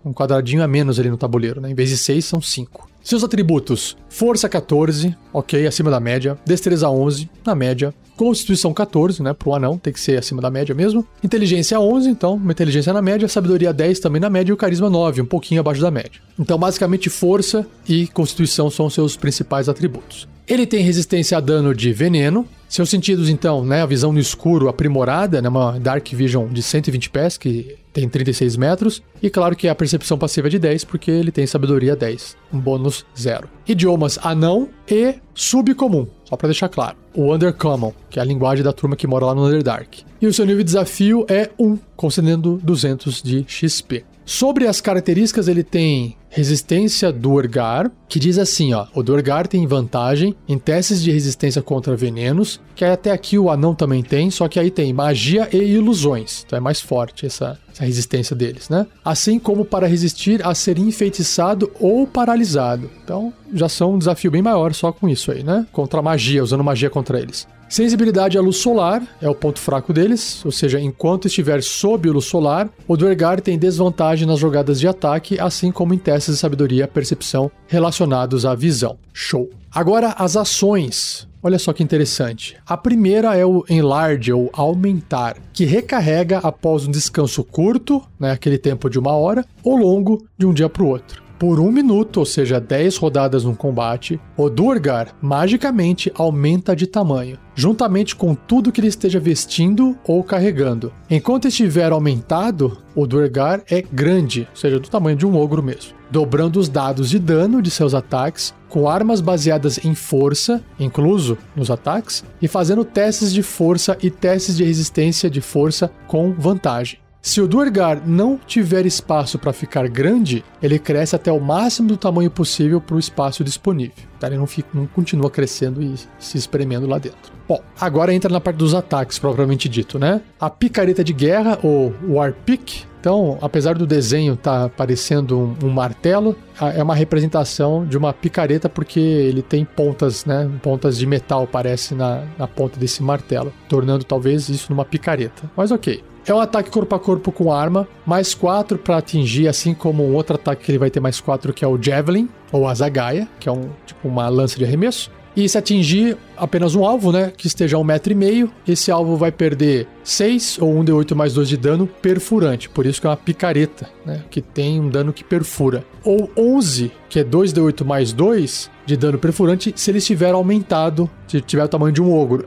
Um quadradinho a menos ali no tabuleiro, né? Em vez de 6, são 5. Seus atributos: força 14, ok, acima da média. Destreza 11, na média. Constituição 14, né, pro anão, tem que ser acima da média mesmo. Inteligência 11, então, uma inteligência na média. Sabedoria 10 também na média e o carisma 9, um pouquinho abaixo da média. Então, basicamente, força e constituição são seus principais atributos. Ele tem resistência a dano de veneno. Seus sentidos, então, né, a visão no escuro aprimorada, né, uma Dark Vision de 120 pés, que tem 36 metros. E claro que a percepção passiva é de 10, porque ele tem sabedoria 10, um bônus 0. Idiomas anão e subcomum, só pra deixar claro. O Undercommon, que é a linguagem da turma que mora lá no Underdark. E o seu nível de desafio é 1, concedendo 200 de XP. Sobre as características, ele tem resistência Duergar, que diz assim, ó, o Duergar tem vantagem em testes de resistência contra venenos, que até aqui o anão também tem, só que aí tem magia e ilusões, então é mais forte essa resistência deles, né? Assim como para resistir a ser enfeitiçado ou paralisado. Então já são um desafio bem maior só com isso aí, né? Contra a magia, usando magia contra eles. Sensibilidade à luz solar é o ponto fraco deles, ou seja, enquanto estiver sob luz solar, o Duergar tem desvantagem nas jogadas de ataque, assim como em testes testes de sabedoria e percepção relacionados à visão. Show! Agora, as ações. Olha só que interessante. A primeira é o Enlarge, ou Aumentar, que recarrega após um descanso curto, né, aquele tempo de 1 hora, ou longo de um dia para o outro. Por 1 minuto, ou seja, 10 rodadas num combate, o Duergar magicamente aumenta de tamanho, juntamente com tudo que ele esteja vestindo ou carregando. Enquanto estiver aumentado, o Duergar é grande, ou seja, do tamanho de um ogro mesmo, dobrando os dados de dano de seus ataques, com armas baseadas em força, incluso nos ataques, e fazendo testes de força e testes de resistência de força com vantagem. Se o Duergar não tiver espaço para ficar grande, ele cresce até o máximo do tamanho possível para o espaço disponível. Tá? Ele não continua crescendo e se espremendo lá dentro. Bom, agora entra na parte dos ataques, propriamente dito, né? A picareta de guerra, ou Warpick. Então, apesar do desenho estar parecendo um martelo, é uma representação de uma picareta porque ele tem pontas, né? Pontas de metal, parece, na ponta desse martelo, tornando talvez isso numa picareta. Mas ok. É um ataque corpo a corpo com arma, mais 4 para atingir, assim como um outro ataque que ele vai ter mais 4, que é o Javelin, ou a Zagaia, que é tipo uma lança de arremesso. E se atingir apenas um alvo, né, que esteja a 1,5 m, esse alvo vai perder 6 ou 1d8 mais 2 de dano perfurante, por isso que é uma picareta, né, que tem um dano que perfura. Ou 11, que é 2d8 mais 2 de dano perfurante, se ele estiver aumentado, se tiver o tamanho de um ogro.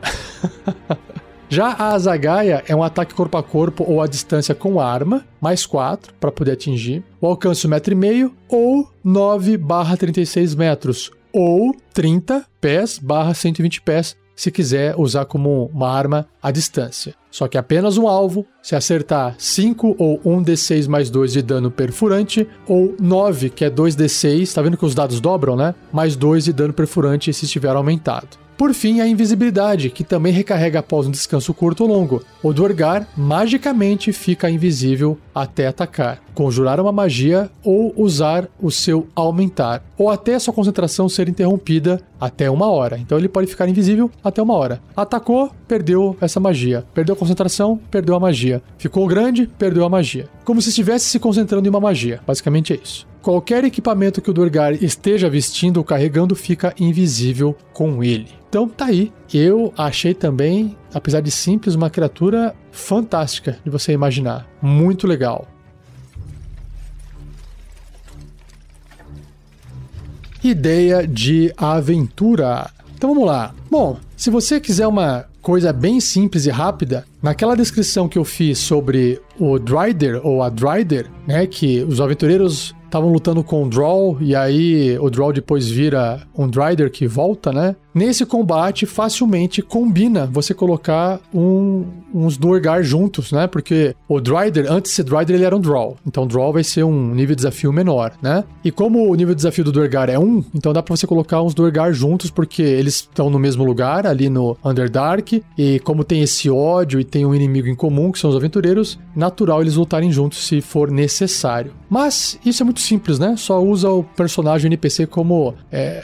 Já a Zagaia é um ataque corpo a corpo ou à distância com arma, mais 4 para poder atingir. O alcance 1,5 m ou 9/36 metros, ou 30 pés/120 pés, se quiser usar como uma arma à distância. Só que apenas um alvo, se acertar 5 ou 1d6 mais 2 de dano perfurante, ou 9, que é 2d6, tá vendo que os dados dobram, né? Mais 2 de dano perfurante se estiver aumentado. Por fim, a invisibilidade, que também recarrega após um descanso curto ou longo. O Duergar magicamente fica invisível até atacar, conjurar uma magia ou usar o seu aumentar, ou até sua concentração ser interrompida até 1 hora. Então ele pode ficar invisível até 1 hora. Atacou, perdeu essa magia. Perdeu a concentração, perdeu a magia. Ficou grande, perdeu a magia. Como se estivesse se concentrando em uma magia. Basicamente é isso. Qualquer equipamento que o Duergar esteja vestindo ou carregando fica invisível com ele. Então tá aí. Eu achei também, apesar de simples, uma criatura fantástica de você imaginar. Muito legal. Ideia de aventura. Então vamos lá. Bom, se você quiser uma coisa bem simples e rápida, naquela descrição que eu fiz sobre o Drider ou a Drider, né, que os aventureiros estavam lutando com o Droll, e aí o Droll depois vira um Drider que volta, né? Nesse combate, facilmente combina você colocar uns Duergar juntos, né? Porque o Drider, antes de ser Drider, ele era um Droll. Então o Droll vai ser um nível de desafio menor, né? E como o nível de desafio do Duergar é 1, então dá pra você colocar uns Duergar juntos, porque eles estão no mesmo lugar, ali no Underdark, e como tem esse ódio e tem um inimigo em comum, que são os aventureiros, natural eles lutarem juntos se for necessário. Mas isso é muito simples, né? Só usa o personagem NPC como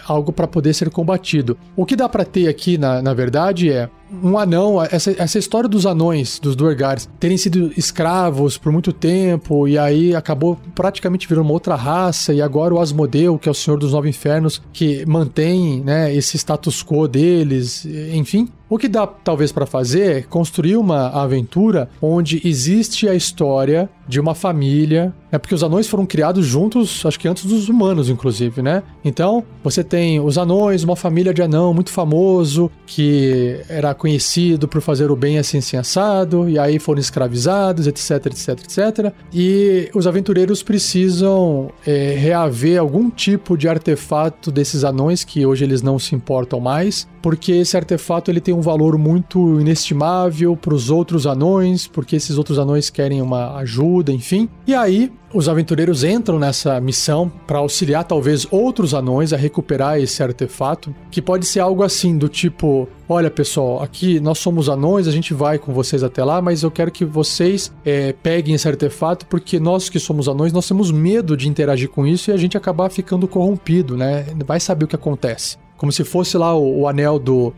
algo para poder ser combatido. O que dá pra ter aqui, na verdade, é um anão, essa história dos anões, dos Duergars, terem sido escravos por muito tempo, e aí acabou praticamente virando uma outra raça, e agora o Asmodeu, que é o Senhor dos Nove Infernos, que mantém, né, esse status quo deles, enfim. O que dá talvez para fazer é construir uma aventura onde existe a história de uma família, né, porque os anões foram criados juntos, acho que antes dos humanos, inclusive, né? Então, você tem os anões, uma família de anão muito famoso, que era conhecido por fazer o bem assim assado, e aí foram escravizados, etc, etc, etc. E os aventureiros precisam reaver algum tipo de artefato desses anões, que hoje eles não se importam mais, porque esse artefato ele tem um valor muito inestimável para os outros anões, porque esses outros anões querem uma ajuda, enfim. E aí, os aventureiros entram nessa missão para auxiliar talvez outros anões a recuperar esse artefato, que pode ser algo assim, do tipo: olha pessoal, aqui nós somos anões, a gente vai com vocês até lá, mas eu quero que vocês peguem esse artefato, porque nós que somos anões, nós temos medo de interagir com isso e a gente acabar ficando corrompido, né? Vai saber o que acontece. como se fosse lá o anel do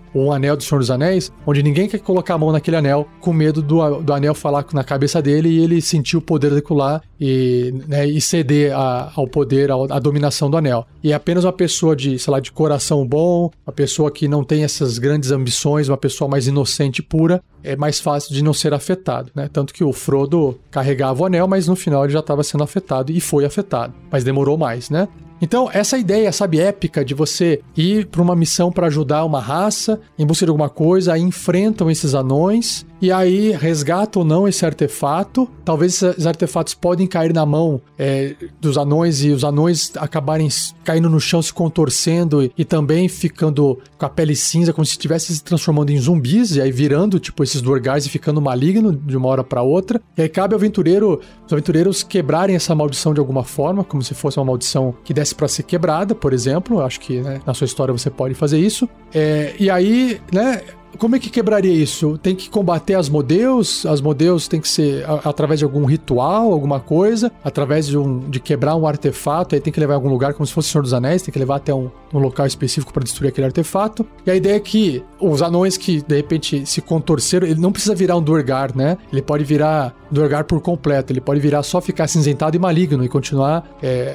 Senhor dos Anéis, onde ninguém quer colocar a mão naquele anel com medo do anel falar na cabeça dele e ele sentir o poder daquilo lá e ceder ao poder, à dominação do anel. E é apenas uma pessoa de coração bom, uma pessoa que não tem essas grandes ambições, uma pessoa mais inocente e pura, é mais fácil de não ser afetado, né? Tanto que o Frodo carregava o anel, mas no final ele já estava sendo afetado e foi afetado, mas demorou mais, né? Então, essa ideia, sabe, épica de você ir para uma missão para ajudar uma raça em busca de alguma coisa, aí enfrentam esses anões e aí resgatam ou não esse artefato. Talvez esses artefatos podem cair na mão dos anões e os anões acabarem caindo no chão, se contorcendo e também ficando com a pele cinza, como se estivesse se transformando em zumbis e aí virando, tipo, esses Duergars e ficando maligno de uma hora para outra. E aí cabe os aventureiros quebrarem essa maldição de alguma forma, como se fosse uma maldição que desse para ser quebrada, por exemplo. Eu acho que, né, na sua história você pode fazer isso. E aí, né, como é que quebraria isso? Tem que combater Asmodeus tem que ser através de algum ritual, alguma coisa, através de quebrar um artefato, aí tem que levar em algum lugar, como se fosse o Senhor dos Anéis, tem que levar até um local específico para destruir aquele artefato. E a ideia é que os anões que de repente se contorceram, ele não precisa virar um Duergar, né? Ele pode virar Duergar por completo, ele pode virar só ficar cinzentado e maligno e continuar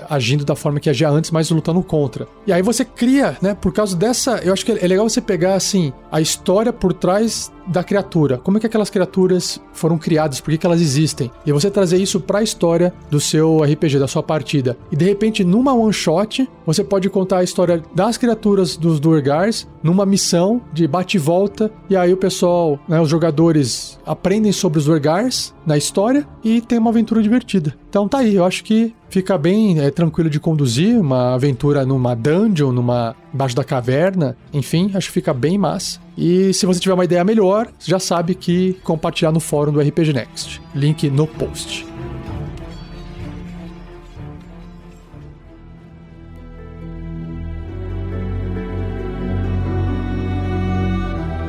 agindo da forma que agia antes, mas lutando contra. E aí você cria, né, por causa dessa, eu acho que é legal você pegar assim a história por trás da criatura, como é que aquelas criaturas foram criadas, por que elas existem, e você trazer isso para a história do seu RPG, da sua partida, e de repente numa one shot você pode contar a história das criaturas dos Duergars numa missão de bate e volta, e aí o pessoal, né, os jogadores aprendem sobre os Duergars na história e tem uma aventura divertida. Então tá aí, eu acho que fica bem tranquilo de conduzir, uma aventura numa dungeon, embaixo da caverna, enfim, acho que fica bem massa. E se você tiver uma ideia melhor, já sabe que compartilhar no fórum do RPG Next. Link no post.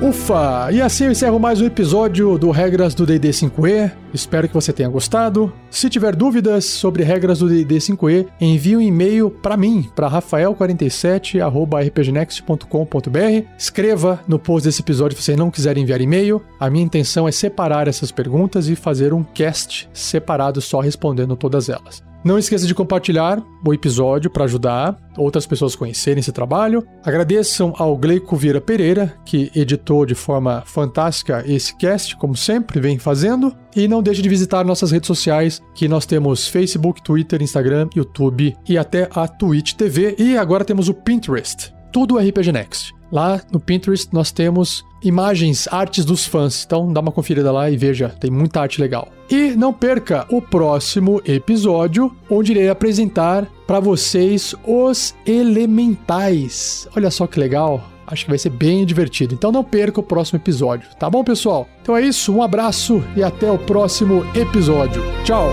Ufa! E assim eu encerro mais um episódio do Regras do D&D 5e. Espero que você tenha gostado. Se tiver dúvidas sobre regras do D&D 5e, envie um e-mail para mim, para rafael47@rpgnext.com.br. Escreva no post desse episódio se você não quiser enviar e-mail. A minha intenção é separar essas perguntas e fazer um cast separado só respondendo todas elas. Não esqueça de compartilhar o episódio para ajudar outras pessoas a conhecerem esse trabalho. Agradeçam ao Gleico Vieira Pereira, que editou de forma fantástica esse cast, como sempre vem fazendo. E não deixe de visitar nossas redes sociais, que nós temos Facebook, Twitter, Instagram, YouTube e até a Twitch TV. E agora temos o Pinterest, tudo RPG Next. Lá no Pinterest nós temos imagens, artes dos fãs. Então dá uma conferida lá e veja, tem muita arte legal. E não perca o próximo episódio, onde irei apresentar para vocês os elementais. Olha só que legal, acho que vai ser bem divertido. Então não perca o próximo episódio, tá bom, pessoal? Então é isso, um abraço e até o próximo episódio. Tchau!